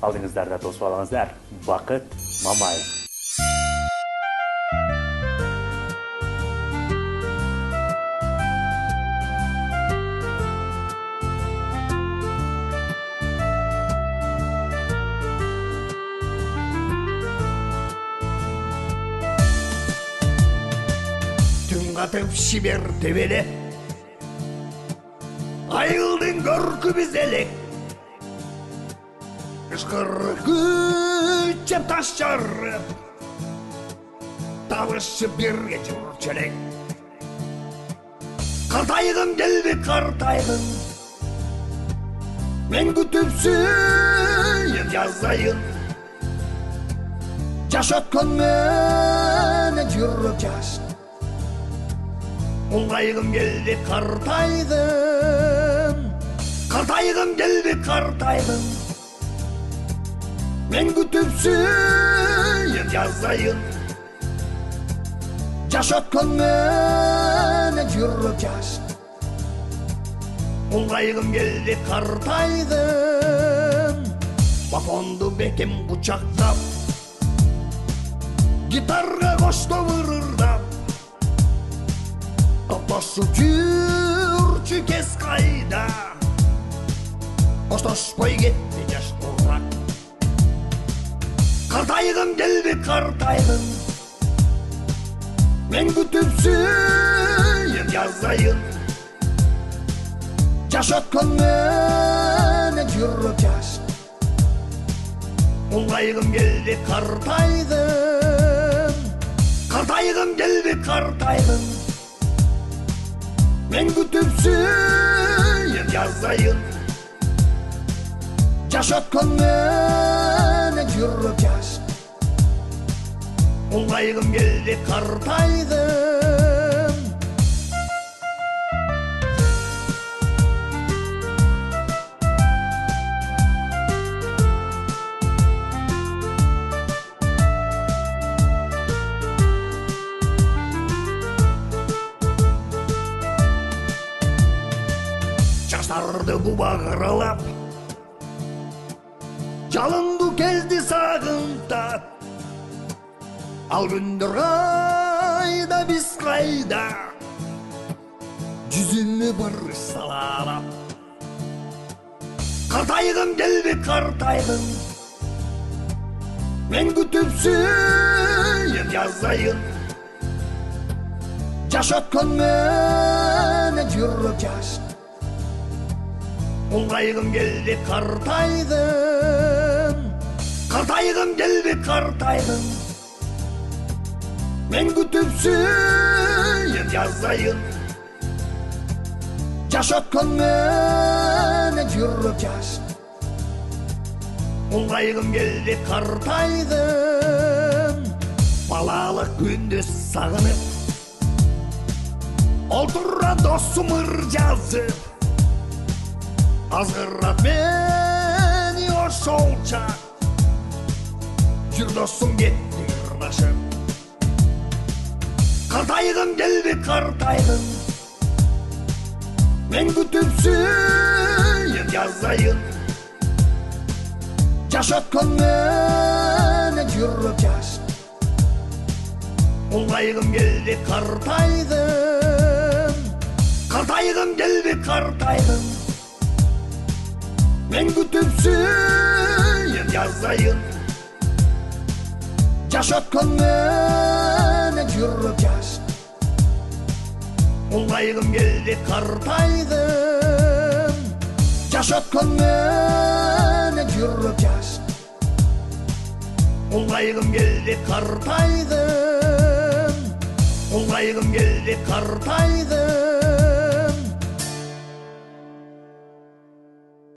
Алдыңыздарда тосып алыңыздар. Бақыт Мамаев. Түн қатып шибер төбеле, айылдың көркі бізелек, Ышқыр күтчеп таш жарып, табышып берге жүрчелек. Қартайғым келді қартайғым, мен күтіп сүйіп жазайын. Жаш өткен мені жүріп жаш, ұлғайғым келді қартайғым. Қартайғым келді қартайғым, мен күтіп сүйіп жазайын. Жаш өткен мені жүріп жаш, ұлғайғым келді қартайғым. Бапонды бекем құшақтап, гитарға қошты ырырдап, топтасып жүрші кез қайда, қоштаспай кетті жаш тұрrak. Қартайғым келді қартайғым, мен күтіп сүйіп жазайын. Жаш өткен мені жүріп жаш, ұлғайғым келді қартайғым. Қартайғым келді қартайғым, мен күтіп сүйіп жазайын. Жаш өткен мені жүріп жаш, ұлғайғым келді қартайғым. Жастарды бұбағыралап, жалынды келді сағынтап, ал күндер қайда біз қайда, жүзіме бір салалап. Қартайғым келді қартайғым, мен күтіп сүйіп жазайын. Жаш өткен мені жүріп жаш, ұлғайғым келді қартайғым. Қартайғым келді қартайғым, мен күтіп сүйіп жазайын. Жаш өткен мені жүріп жаш, ұлғайғым келді қартайғым. Балалық күнді сағынып, Олтура досым жазып, азғырат мені ошолча, жүр досым кетті ырнашып. Қартайғым келді қартайғым, мен күтіп сүйіп жазайын. Жаш өткен мені жүріп жаш, ұлғайғым келді қартайғым. Қартайғым келді қартайғым, мен күтіп сүйіп жазайын. Жаш өткен мені жүріп жаш, ұлғайғым келді қартайғым. Жаш өткен мені жүріп жаш, ұлғайғым келді қартайғым. Ұлғайғым келді қартайғым.